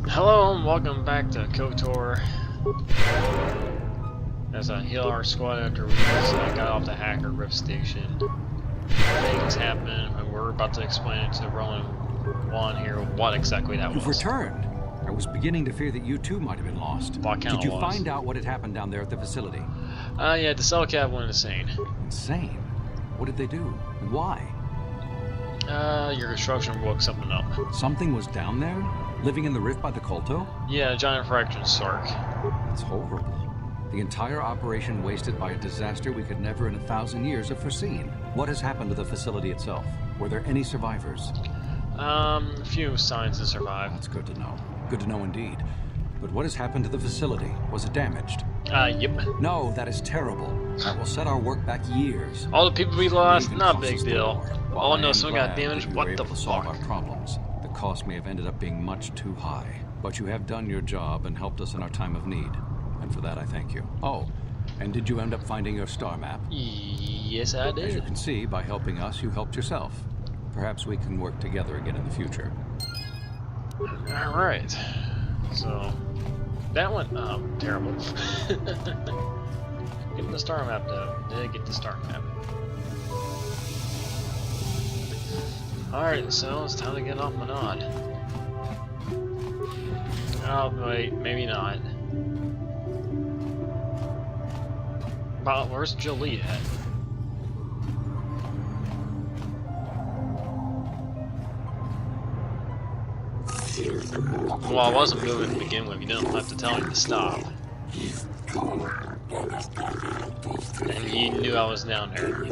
Hello and welcome back to KOTOR. As I heal our squad after we got off the hacker rift station. Things happen, and we're about to explain it to Roland Juan here what exactly that was. You've returned. I was beginning to fear that you too might have been lost. Well, Did you find out what had happened down there at the facility? Yeah, the cell cab went insane. Insane? What did they do? And why? Your construction woke something up. Something was down there? Living in the rift by the Kolto? Yeah, a giant fraction Sark. It's horrible. The entire operation wasted by a disaster we could never in 1,000 years have foreseen. What has happened to the facility itself? Were there any survivors? A few signs to survive. That's good to know. Good to know indeed. But what has happened to the facility? Was it damaged? Yep. No, that is terrible. That will set our work back years. All the people we lost, not a big deal. Oh no, someone got damaged. What the fuck? fuck? Our problems. The cost may have ended up being much too high, but you have done your job and helped us in our time of need, and for that I thank you. Oh, and did you end up finding your star map? Yes, I did. As you can see, by helping us, you helped yourself. Perhaps we can work together again in the future. All right. So that went terrible. Get the star map though. Did get the star map. Alright, so it's time to get off Manaan. Oh wait, maybe not. But where's Jolie at? Well, I wasn't moving to begin with. You didn't have to tell me to stop. And you knew I was down there.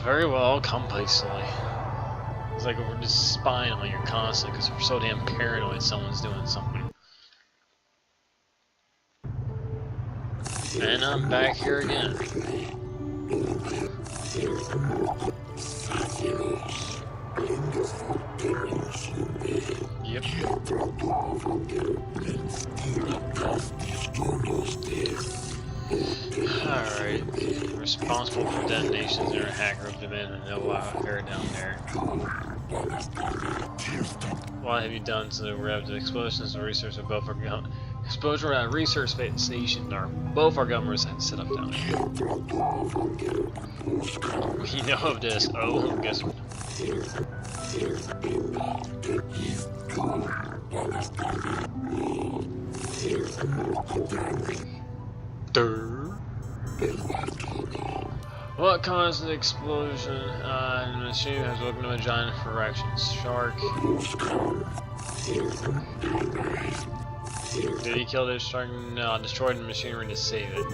Very well, come peacefully. It's like we're just spying on you constantly because we're so damn paranoid someone's doing something. And I'm back here again. Yep. Alright. Responsible for detonations in a hack group demand and no affair down there. What have you done to the rev? The explosions and research of both our exposure at research station are both our governments had set up down here. We know of this. Oh, guess what? What caused the explosion? The machine has woken up a giant fraction shark. Did he kill the shark? No, I destroyed the machinery to save it.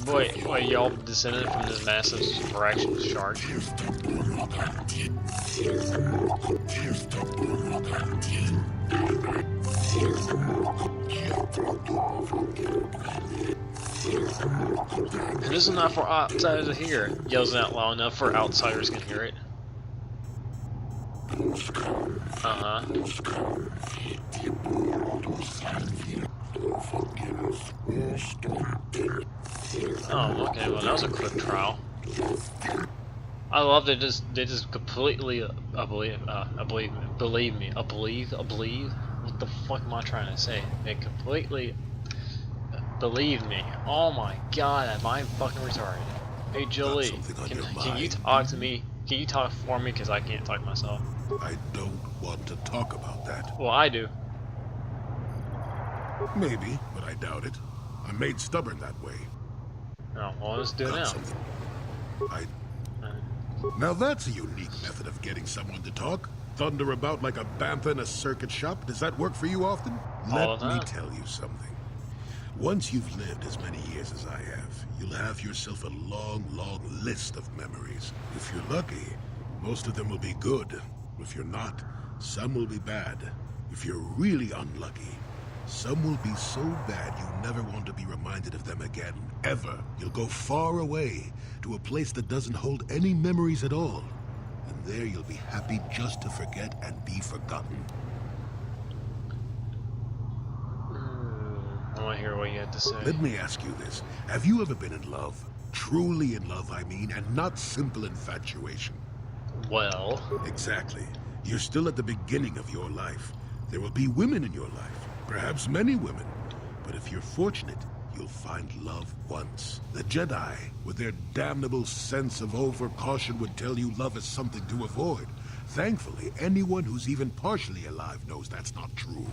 Wait, y'all descended from this massive fraction shark? And this is not for outsiders to hear. Yells it out loud enough for outsiders can hear it. Oh, okay, well that was a quick trial. I love that they just completely believe me. What the fuck am I trying to say? They completely believe me. Oh my god, am I fucking retarded? Hey Jolie, can you talk to me? Can you talk for me? Because I can't talk myself. I don't want to talk about that. Well, I do. Maybe, but I doubt it. I'm made stubborn that way. Oh, well, let's do it now. Now that's a unique method of getting someone to talk. Thunder about like a bantha in a circuit shop. Does that work for you often? Let me tell you something. Once you've lived as many years as I have, you'll have yourself a long, long list of memories. If you're lucky, most of them will be good. If you're not, some will be bad. If you're really unlucky, some will be so bad you never want to be reminded of them again, ever. You'll go far away, to a place that doesn't hold any memories at all. And there you'll be happy just to forget and be forgotten. I want to hear what you had to say. Let me ask you this. Have you ever been in love? Truly in love, I mean, and not simple infatuation. Well... Exactly. You're still at the beginning of your life. There will be women in your life. Perhaps many women. But if you're fortunate, you'll find love once. The Jedi, with their damnable sense of overcaution, would tell you love is something to avoid. Thankfully, anyone who's even partially alive knows that's not true.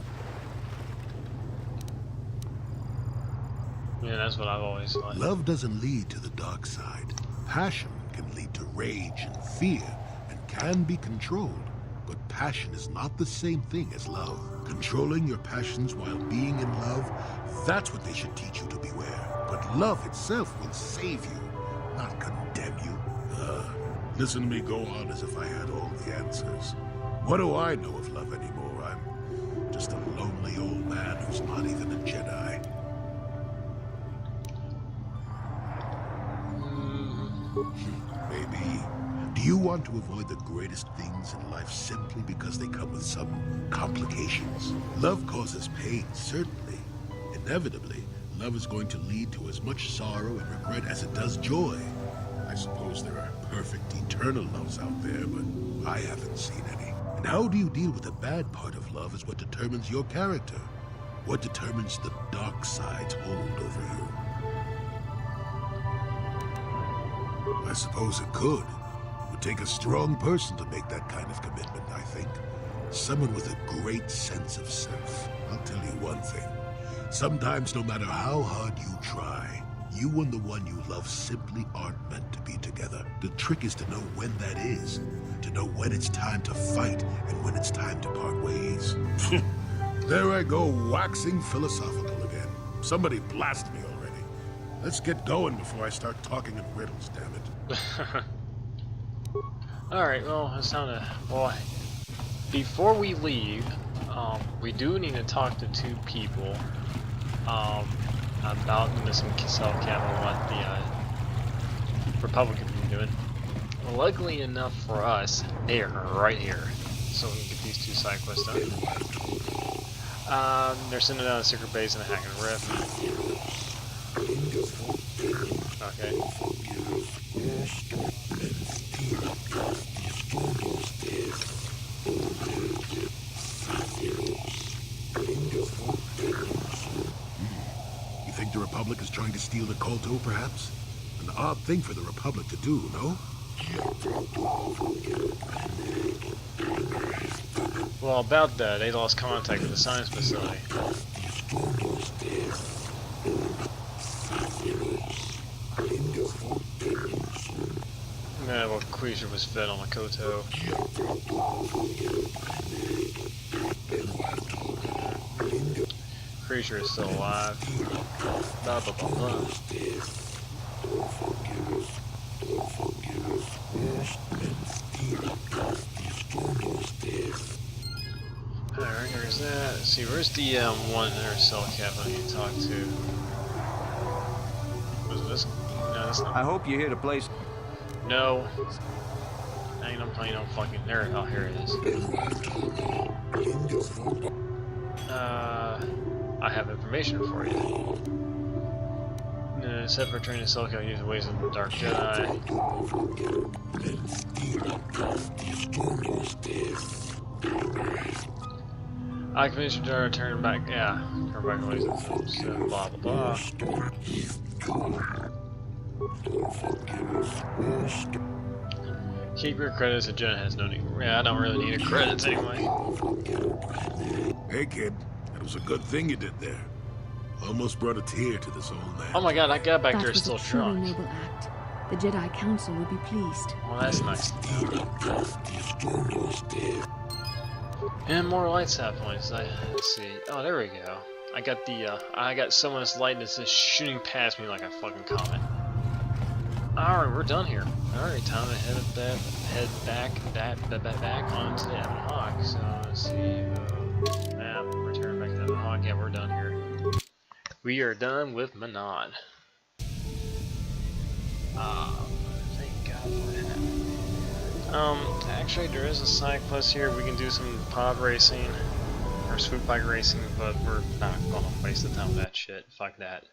Yeah, that's what I've always thought. Love doesn't lead to the dark side. Passion can lead to rage and fear, and can be controlled. But passion is not the same thing as love. Controlling your passions while being in love, that's what they should teach you to beware. But love itself will save you, not condemn you. Listen to me go on as if I had all the answers. What do I know of love anymore? I'm just a lonely old man who's not even a Jedi. Maybe. Do you want to avoid the greatest things in life simply because they come with some complications? Love causes pain, certainly. Inevitably, love is going to lead to as much sorrow and regret as it does joy. I suppose there are perfect, eternal loves out there, but I haven't seen any. And how do you deal with the bad part of love is what determines your character. What determines the dark side's hold over you. I suppose it could. It would take a strong person to make that kind of commitment, I think. Someone with a great sense of self. I'll tell you one thing. Sometimes, no matter how hard you try, you and the one you love simply aren't meant to be together. The trick is to know when that is. To know when it's time to fight and when it's time to part ways. There I go, waxing philosophical again. Somebody blast me already. Let's get going before I start talking in riddles, damn it. Alright, well, it's time to... Well, before we leave, we do need to talk to two people about the missing cell cabinet, what the Republicans are doing. Well, luckily enough for us, they are right here. So we can get these two side quests done. They're sending out a secret base and a hacking rift. Okay. You think the Republic is trying to steal the Kolto, perhaps? An odd thing for the Republic to do, no? Well, about that, they lost contact with the science facility. Yeah, well, Quisha was fed on a Koto. Creature is still alive. Blah blah blah blah. Alright, here's that. Let's see, where's the one inner cell cap I need to talk to? Was it this? No, that's not. I hope you hear the place. No. Ain't no playing no fucking there. Oh, here it is. I have information for you. Except for training cell cap, use the ways of the Dark Jedi. I convinced you to turn back. Yeah, turn back ways of so blah blah blah. Keep your credits. A Jedi has no need. Yeah, I don't really need a credits anyway. Hey, kid. That was a good thing you did there. Almost brought a tear to this old man. Oh my god, that guy back That there is was still a truly drunk. noble act. The Jedi Council will be pleased. Well, that's nice. And more light side points. Let's see. Oh, there we go. I got the I got someone's light that's just shooting past me like a fucking comet. All right, we're done here. All right, time to head back onto the Ebon Hawk. So let's see. Map. Return back to the Ebon Hawk. Yeah, we're done here. We are done with Manaan. Thank God for that. Actually, there is a side quest here. We can do some pod racing or swoop bike racing, but we're not gonna waste the time with that shit. Fuck that.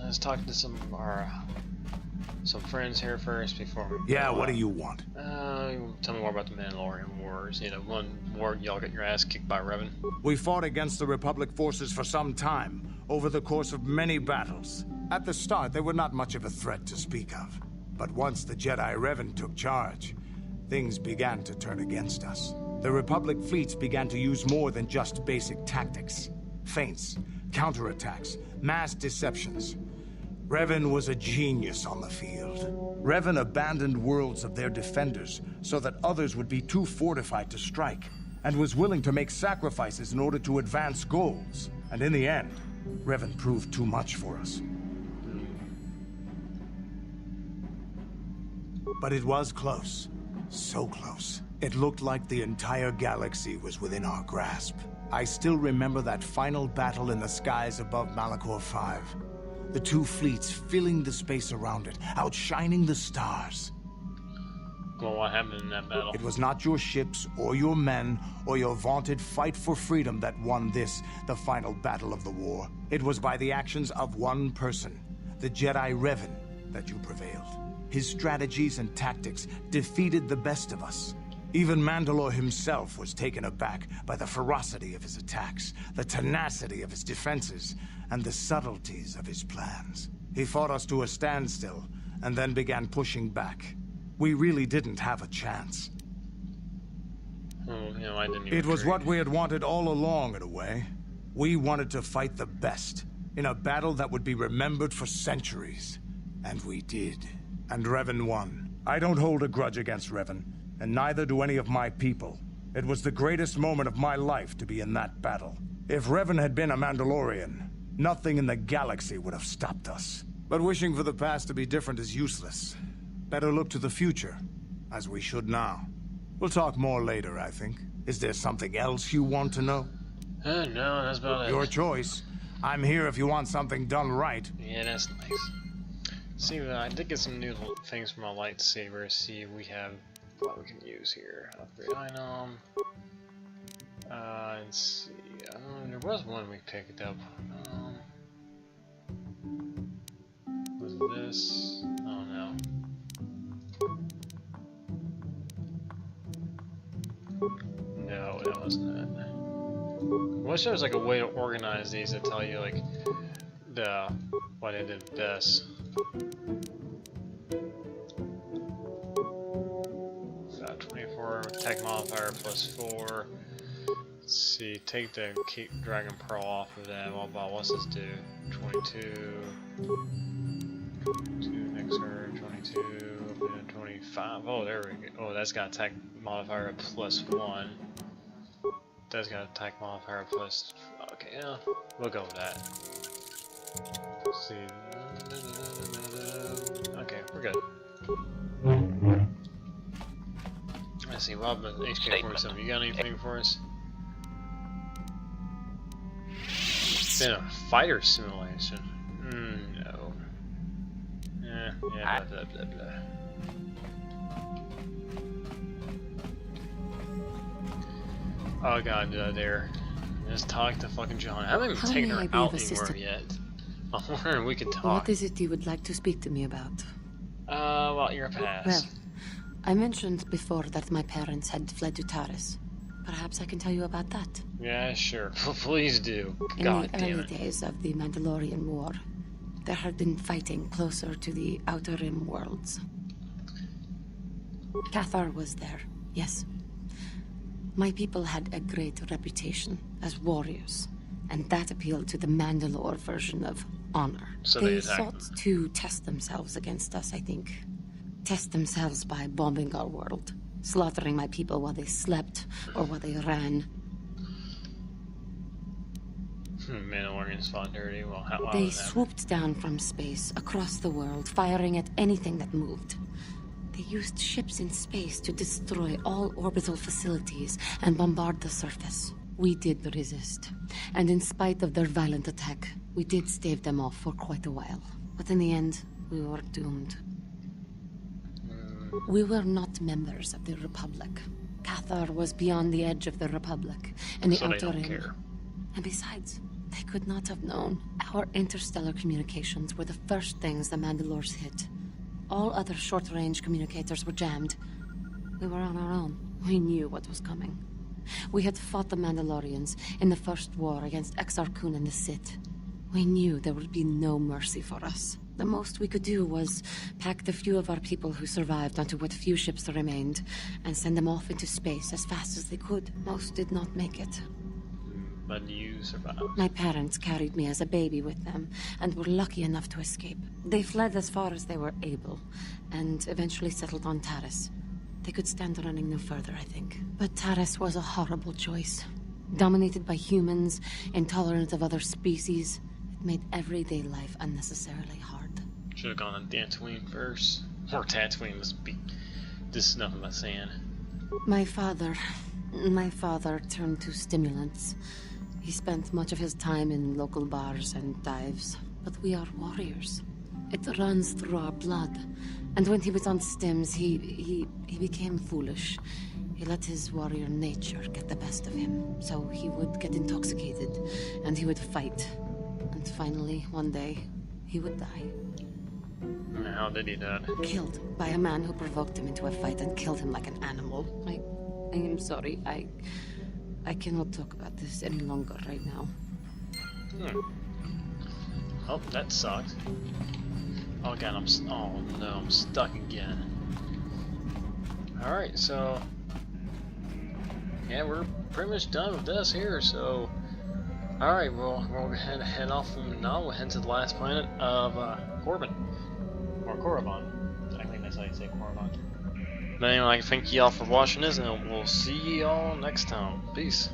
Let's talk to some of our friends here first before we. Yeah, what do you want? Tell me more about the Mandalorian Wars. You know, one war y'all got your ass kicked by Revan. We fought against the Republic forces for some time, over the course of many battles. At the start, they were not much of a threat to speak of. But once the Jedi Revan took charge, things began to turn against us. The Republic fleets began to use more than just basic tactics. Feints, counterattacks, mass deceptions. Revan was a genius on the field. Revan abandoned worlds of their defenders so that others would be too fortified to strike, and was willing to make sacrifices in order to advance goals. And in the end, Revan proved too much for us. But it was close. So close. It looked like the entire galaxy was within our grasp. I still remember that final battle in the skies above Malachor 5. The two fleets filling the space around it, outshining the stars. Well, what happened in that battle? It was not your ships, or your men, or your vaunted fight for freedom that won this, the final battle of the war. It was by the actions of one person, the Jedi Revan, that you prevailed. His strategies and tactics defeated the best of us. Even Mandalore himself was taken aback by the ferocity of his attacks, the tenacity of his defenses, and the subtleties of his plans. He fought us to a standstill, and then began pushing back. We really didn't have a chance. Oh, you know, I didn't even It was agree. what we had wanted all along, in a way. We wanted to fight the best, in a battle that would be remembered for centuries. And we did. And Revan won. I don't hold a grudge against Revan, and neither do any of my people. It was the greatest moment of my life to be in that battle. If Revan had been a Mandalorian, nothing in the galaxy would have stopped us. But wishing for the past to be different is useless. Better look to the future, as we should now. We'll talk more later, I think. Is there something else you want to know? No, that's about it. Your choice. I'm here if you want something done right. Yeah, that's nice. See, I did get some new things for my lightsaber. See, we have what we can use here. Upgrade item. Let's see. There was one we picked up. Was it this? Oh no. No, that wasn't it. I wish there was like a way to organize these to tell you like what I did best. 24 tech modifier +4. Let's see, take the keep Dragon Pearl off of that. What's this do? 22. 22 mixer, 22, 25. Oh, there we go. Oh, that's got attack modifier +1. That's got attack modifier plus. Okay, yeah, we'll go with that. Let's see. Okay, we're good. Let's see, Rob, HK47, you got anything for us? It's been a fighter simulation. No. Yeah, blah blah blah blah. Oh god, there. Just talk to fucking John. I haven't even How taken may her I be out of anywhere assistance? yet. I'm wondering if we could talk. What is it you would like to speak to me about? Well, your past. Well, I mentioned before that my parents had fled to Taris. Perhaps I can tell you about that. Yeah, sure. Please do. In God the damn early it. days of the Mandalorian War, there had been fighting closer to the Outer Rim worlds. Cathar was there, yes. My people had a great reputation as warriors, and that appealed to the Mandalore version of honor. So they attacked sought them. to test themselves against us, I think. Test themselves by bombing our world, slaughtering my people while they slept or while they ran. Mandalorians fought dirty. Well, how They was that? swooped down from space across the world, firing at anything that moved. They used ships in space to destroy all orbital facilities and bombard the surface. We did resist, and in spite of their violent attack, we did stave them off for quite a while. But in the end, we were doomed. We were not members of the Republic. Cathar was beyond the edge of the Republic, in the So they Outer don't Rim. care. And besides, they could not have known. Our interstellar communications were the first things the Mandalores hit. All other short-range communicators were jammed. We were on our own. We knew what was coming. We had fought the Mandalorians in the first war against Exar Kun and the Sith. We knew there would be no mercy for us. The most we could do was pack the few of our people who survived onto what few ships remained and send them off into space as fast as they could. Most did not make it. But you survived. My parents carried me as a baby with them and were lucky enough to escape. They fled as far as they were able and eventually settled on Taris. They could stand running no further, I think. But Taris was a horrible choice. Dominated by humans, intolerant of other species, it made everyday life unnecessarily hard. Should have gone on Tatooine first. Or Tatooine must be. This is nothing but sand. My father turned to stimulants. He spent much of his time in local bars and dives. But we are warriors. It runs through our blood. And when he was on stims, he became foolish. He let his warrior nature get the best of him. So he would get intoxicated, and he would fight. And finally, one day, he would die. How did he die? Killed by a man who provoked him into a fight and killed him like an animal. I am sorry. I cannot talk about this any longer right now. Oh, that sucked. Oh god, oh no, I'm stuck again. Alright, so yeah, we're pretty much done with this here, so alright, well we'll head off from now, we'll head to the last planet of Corbin. Or Korriban. I think that's how you say Korriban. But anyway, thank y'all for watching this, and we'll see y'all next time. Peace.